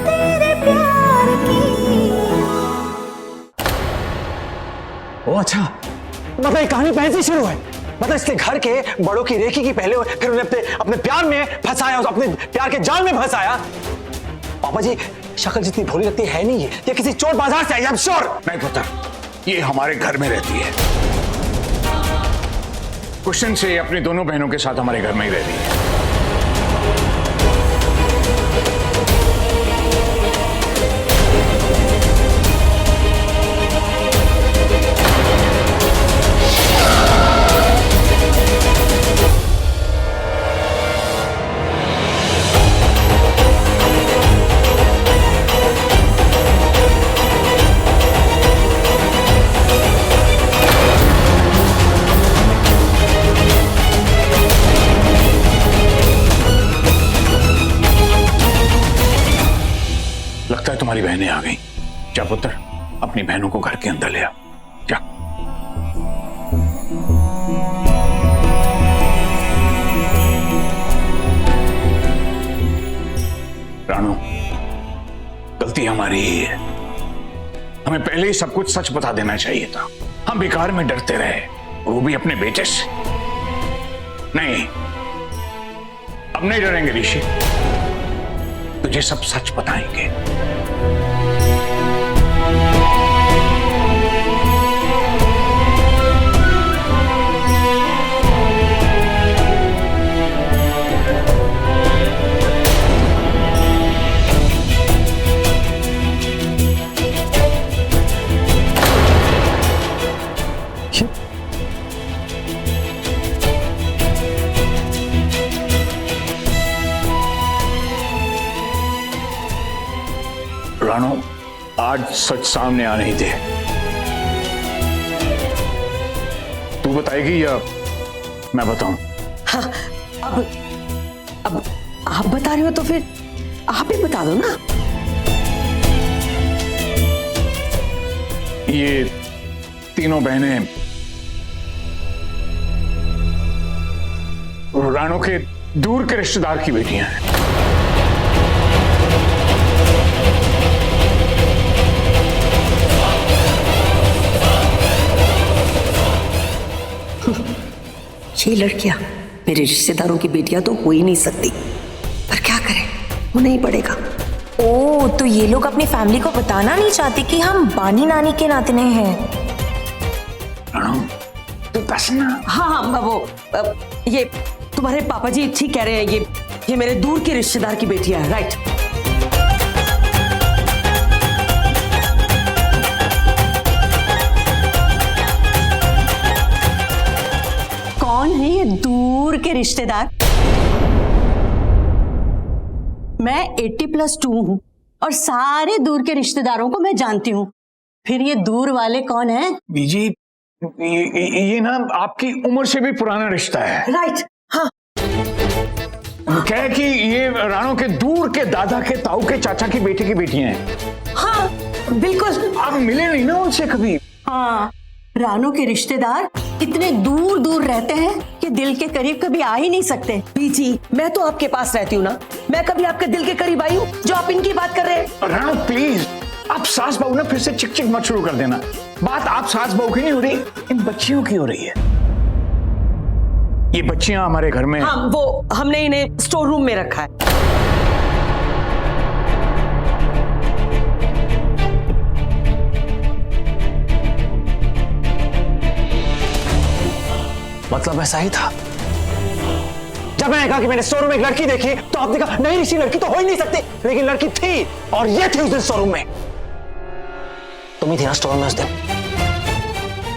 तेरे प्यार की। ओ अच्छा, मतलब ये कहानी पहले से शुरू है। मतलब इसके घर के बड़ों की रेखी की पहले हुए, फिर उन्हें अपने प्यार में फंसाया, अपने प्यार के जाल में फंसाया। पापा जी, शक्ल जितनी भोली लगती है नहीं ये किसी चोर बाजार से आई, I'm sure। नहीं पुत्र, ये हमारे घर में रहती है। कुछ दिन से अपनी दोनों बहनों के साथ हमारे घर में ही रह रही है। लगता है तुम्हारी बहनें आ गई। जा पुत्र, अपनी बहनों को घर के अंदर ले आ। जा। रानू, गलती हमारी ही है। हमें पहले ही सब कुछ सच बता देना चाहिए था। हम बेकार में डरते रहे, वो भी अपने बेटे से। नहीं, अब नहीं डरेंगे ऋषि, तुझे सब सच बताएंगे। रानू, आज सच सामने आ नहीं दे। तू बताएगी या मैं बताऊं? हाँ, अब आप बता रहे हो तो फिर आप ही बता दो ना। ये तीनों बहनें रानू के दूर के रिश्तेदार की बेटियां हैं। ये लड़कियां मेरे रिश्तेदारों की बेटियां तो हो ही नहीं सकती, पर क्या करें, होना ही पड़ेगा। ओ, तो ये लोग अपनी फैमिली को बताना नहीं चाहते कि हम बानी नानी के नातने हैं। रानू, तू बस ना। हाँ, वो ये तुम्हारे पापा जी ठीक कह रहे हैं, ये मेरे दूर के रिश्तेदार की बेटियां हैं, राइट। कौन है ये दूर के रिश्तेदार? मैं 80+2 हूं और सारे दूर के रिश्तेदारों को मैं जानती हूँ। फिर ये दूर वाले कौन हैं? बीजी, ये ना आपकी उम्र से भी पुराना रिश्ता है। राइट। हाँ, क्या है कि ये रानू के दूर के दादा के ताऊ के चाचा की बेटे की बेटियां हैं। हाँ, बिल्कुल। आप मिले नहीं ना उनसे कभी? हाँ, रानू के रिश्तेदार इतने दूर दूर रहते हैं कि दिल के करीब कभी आ ही नहीं सकते। बीजी, मैं तो आपके पास रहती हूँ ना, मैं कभी आपके दिल के करीब आई हूँ जो आप इनकी बात कर रहे हैं? रानू प्लीज, आप सास बहू ना फिर से चिक चिक मत शुरू कर देना। बात आप सास बहू की नहीं हो रही, इन बच्चियों की हो रही है। ये बच्चियां हमारे घर में। हाँ, वो हमने इन्हें स्टोर रूम में रखा है। मतलब ऐसा ही था। जब मैंने कहा कि मैंने स्टोर रूम में एक लड़की देखी तो आपने कहा नहीं ऋषि, लड़की तो हो ही नहीं सकती, लेकिन लड़की थी और ये थी उस दिन स्टोर रूम में। तुम ही थी ना स्टोर रूम में उस दिन?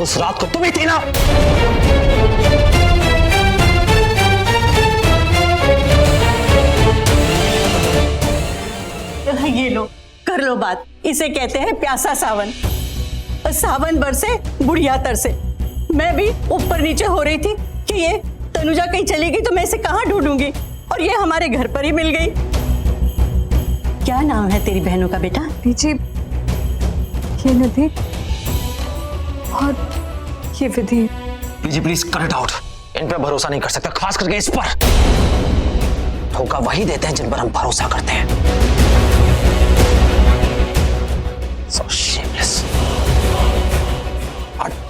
उस रात को तुम ही थी ना? ये लो, कर लो बात। इसे कहते हैं प्यासा सावन। सावन बरसे बुढ़िया तरसे। मैं भी ऊपर नीचे हो रही थी कि ये तनुजा कहीं चली गई तो मैं इसे कहाँ ढूंढूंगी, और ये हमारे घर पर ही मिल गई। क्या नाम है तेरी बहनों का बेटा? जी, ये निधि और ये विधि। जी प्लीज कट इट आउट। इन पे भरोसा नहीं कर सकता, खास करके इस पर। धोखा वही देते हैं जिन पर हम भरोसा करते हैं। So shameless.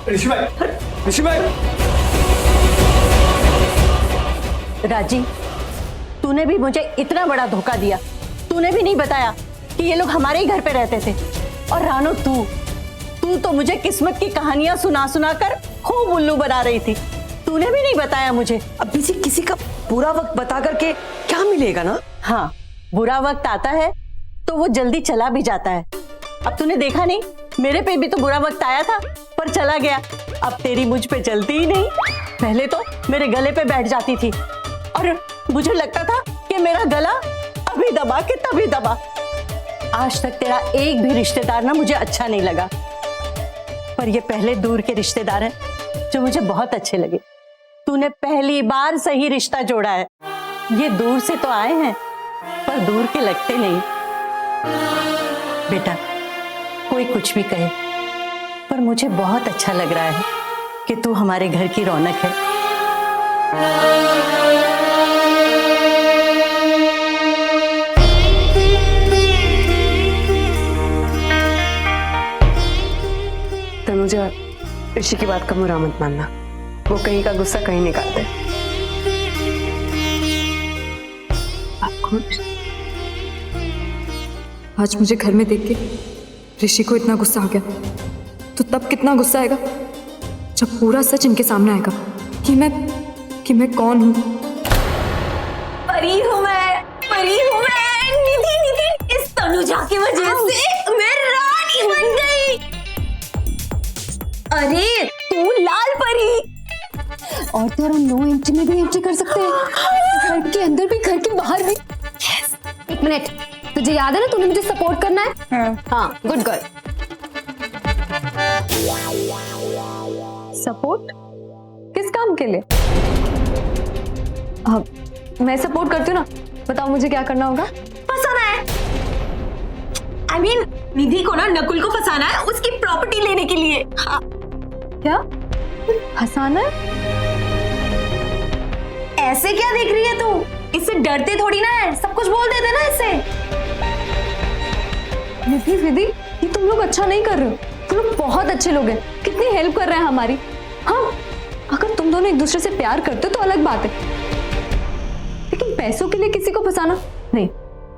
ऋषि भाई, ऋषि भाई। राजी, तूने भी मुझे इतना बड़ा धोखा दिया। तूने भी नहीं बताया कि ये लोग हमारे ही घर पे रहते थे। और रानो, तू तो मुझे किस्मत की कहानियां सुना सुना कर खूब उल्लू बना रही थी। तूने भी नहीं बताया मुझे। अब किसी का बुरा वक्त बता करके क्या मिलेगा ना। हाँ, बुरा वक्त आता है तो वो जल्दी चला भी जाता है। अब तूने देखा नहीं, मेरे पे भी तो बुरा वक्त आया था पर चला गया। अब तेरी मुझ पे चलती ही नहीं। पहले तो मेरे गले पे बैठ जाती थी और मुझे लगता था कि मेरा गला अभी दबा के तभी दबा। आज तक तेरा एक भी रिश्तेदार ना मुझे अच्छा नहीं लगा, पर ये पहले दूर के रिश्तेदार हैं जो मुझे बहुत अच्छे लगे। तूने पहली बार सही रिश्ता जोड़ा है। ये दूर से तो आए हैं पर दूर के लगते नहीं। बेटा, कोई कुछ भी कहे पर मुझे बहुत अच्छा लग रहा है कि तू हमारे घर की रौनक है। तनुजा, ऋषि की बात का बुरा मत मानना। वो कहीं का गुस्सा कहीं निकालते हैं। आप खुश? आज मुझे घर में देख के ऋषि को इतना गुस्सा आ गया, तो तब कितना गुस्सा आएगा जब पूरा सच इनके सामने आएगा कि मैं कौन हूँ। परी हूँ मैं, परी हूँ मैं। निधि, इस तनुजा की वजह से मैं रानी बन गई। अरे तू लाल परी। और तो हम 9 इंच में भी एंट्री कर सकते हैं, घर के अंदर भी घर के बाहर भी। एक मिनट, तुझे याद है ना तूने मुझे सपोर्ट करना है? हाँ, गुड गर्ल। सपोर्ट किस काम के लिए? मैं सपोर्ट करती हूँ ना। बताओ मुझे क्या करना होगा? फंसाना है। I mean, निधि को ना नकुल को फंसाना है उसकी प्रॉपर्टी लेने के लिए। हाँ। क्या फंसाना है? ऐसे क्या देख रही है तू? इससे डरते थोड़ी ना है, सब कुछ बोल देते ना इससे। निधि दीदी, ये तुम लोग अच्छा नहीं कर रहे हो। तुम लोग बहुत अच्छे लोग हैं, कितनी हेल्प कर रहे हैं हमारी। हाँ, अगर तुम दोनों एक दूसरे से प्यार करते हो तो अलग बात है, लेकिन पैसों के लिए किसी को फंसाना नहीं,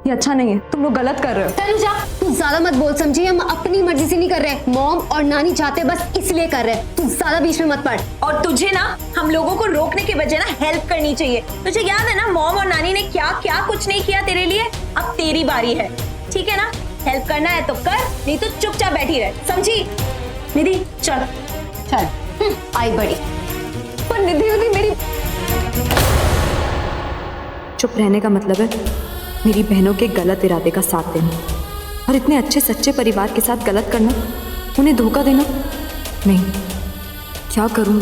ये अच्छा नहीं है। तुम लोग गलत कर रहे हो। तनुजा, तू ज्यादा मत बोल समझी। हम अपनी मर्जी से नहीं कर रहे, मॉम और नानी चाहते बस इसलिए कर रहे हैं। तू ज्यादा बीच में मत पड़। और तुझे ना हम लोगों को रोकने के बजाय ना हेल्प करनी चाहिए। तुझे याद है ना मॉम और नानी ने क्या क्या कुछ नहीं किया तेरे लिए। अब तेरी बारी है, ठीक है ना? हेल्प करना है तो कर, नहीं तो चुपचाप बैठी रह, समझी? निधि चल चल, आई बड़ी। पर निधि दीदी, मेरी चुप रहने का मतलब है मेरी बहनों के गलत इरादे का साथ देना, और इतने अच्छे सच्चे परिवार के साथ गलत करना, उन्हें धोखा देना। नहीं, क्या करूं?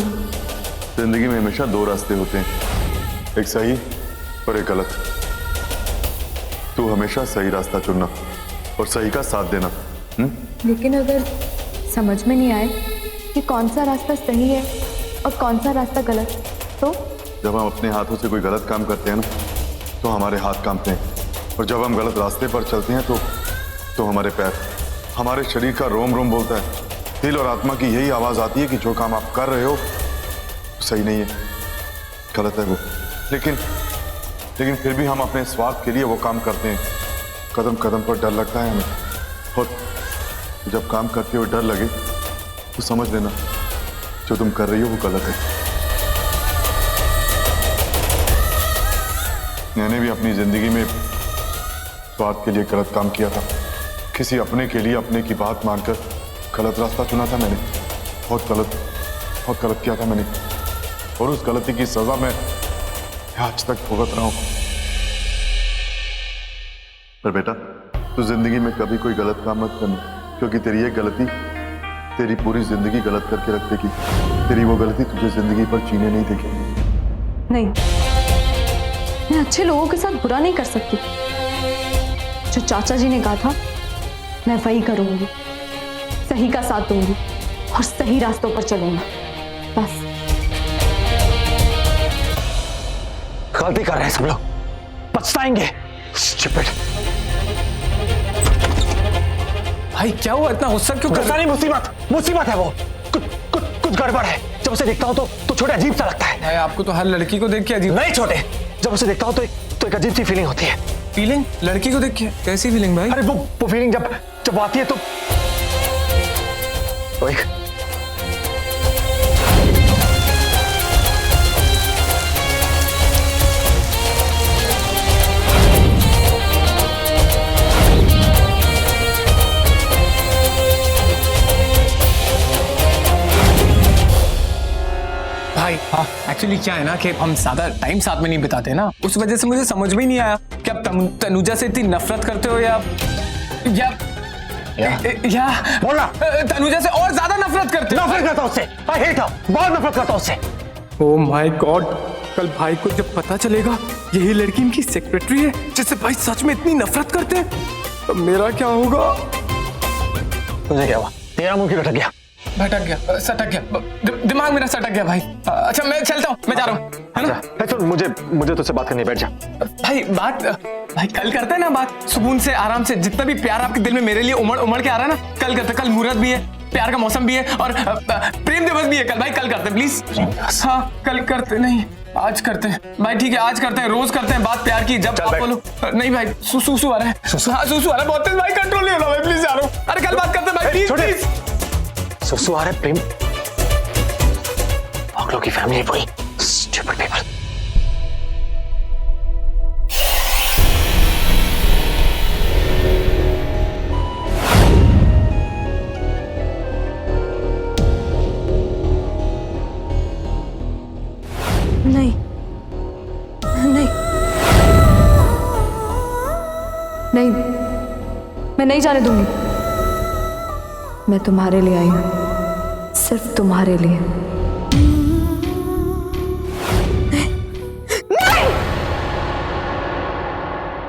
जिंदगी में हमेशा 2 रास्ते होते हैं, एक सही और एक गलत। तू हमेशा सही रास्ता चुनना और सही का साथ देना। लेकिन अगर समझ में नहीं आए कि कौन सा रास्ता सही है और कौन सा रास्ता गलत, तो जब हम अपने हाथों से कोई गलत काम करते हैं ना, तो हमारे हाथ कांपते हैं, और जब हम गलत रास्ते पर चलते हैं तो हमारे पैर, हमारे शरीर का रोम रोम बोलता है। दिल और आत्मा की यही आवाज़ आती है कि जो काम आप कर रहे हो सही नहीं है, गलत है वो। लेकिन फिर भी हम अपने स्वार्थ के लिए वो काम करते हैं। कदम कदम पर डर लगता है हमें, और जब काम करते हुए डर लगे तो समझ लेना जो तुम कर रही हो वो गलत है। मैंने भी अपनी जिंदगी में स्वार्थ के लिए गलत काम किया था। किसी अपने के लिए अपने की बात मानकर गलत रास्ता चुना था मैंने। बहुत गलत किया था मैंने, और उस गलती की सजा मैं आज तक भुगत रहा हूं। पर बेटा, तू जिंदगी में कभी कोई गलत काम मत करना, क्योंकि तेरी एक गलती तेरी पूरी जिंदगी गलत करके रख देगी। तेरी वो गलती तुझे जिंदगी पर जीने नहीं देगी। नहीं, मैं अच्छे लोगों के साथ बुरा नहीं कर सकती। जो चाचा जी ने कहा था मैं वही करूंगी, सही का साथ दूंगी और सही रास्तों पर चलूंगी, बस। गलती कर रहे हैं सब लोग, पछताएंगे। Stupid। भाई क्या हुआ, इतना गुस्सा क्यों कर गुस्सा नहीं, मुसीबत है वो। कुछ गड़बड़ है। जब उसे देखता हूँ तो छोटे अजीब सा लगता है। भाई आपको तो हर लड़की को देख के अजीब नहीं छोटे, जब उसे देखता हूँ तो एक अजीब सी फीलिंग होती है। फीलिंग? लड़की को देख के कैसी फीलिंग भाई? अरे वो फीलिंग जब आती है तो एक भाई हाँ, एक्चुअली क्या है ना कि हम ज्यादा टाइम साथ में नहीं बिताते ना, उस वजह से मुझे समझ में नहीं आया कि आप तनुजा से इतनी नफरत करते हो या बोलना। तनुजा से और ज्यादा नफरत करते हो। नफरत करता हूं उससे। I hate her। बहुत नफरत करता हूं उससे। ओह माय गॉड, कल भाई को जब पता चलेगा यही लड़की इनकी सेक्रेटरी है जिससे भाई सच में इतनी नफरत करते हैं, तो मेरा क्या होगा? तुझे क्या हुआ? तेरा मुंह क्यों लटक गया? भटक गया, सटक गया, दिमाग मेरा सटक गया भाई। अच्छा मैं चलता हूँ, मैं जा रहा हूँ, है ना? अच्छा, तो मुझे तुझसे बात करनी, बैठ जा। भाई कल करते हैं ना बात, सुकून से, आराम से। जितना भी प्यार आपके दिल में मेरे लिए उमड़ के आ रहा है ना, कल करते। कल मुहूर्त भी है, प्यार का मौसम भी है और प्रेम दिवस भी है कल। भाई कल करते हैं प्लीज। हाँ कल करते, नहीं आज करते हैं भाई। ठीक है आज करते हैं, रोज करते हैं बात प्यार की। जब आप बोलो। नहीं भाई सुसु आ रहा है। हाँ सुसु आ रहा है बहुत तेज भाई, कंट्रोल नहीं हो रहा भाई, प्लीज जा रहा हूँ। अरे कल बात करते हैं भाई, प्लीज प्लीज। सुसु आ रहा है प्रेम? पागलों की फैमिली है पूरी। Stupid people। नहीं नहीं नहीं, मैं नहीं जाने दूंगी। मैं तुम्हारे लिए आई हूं, सिर्फ तुम्हारे लिए।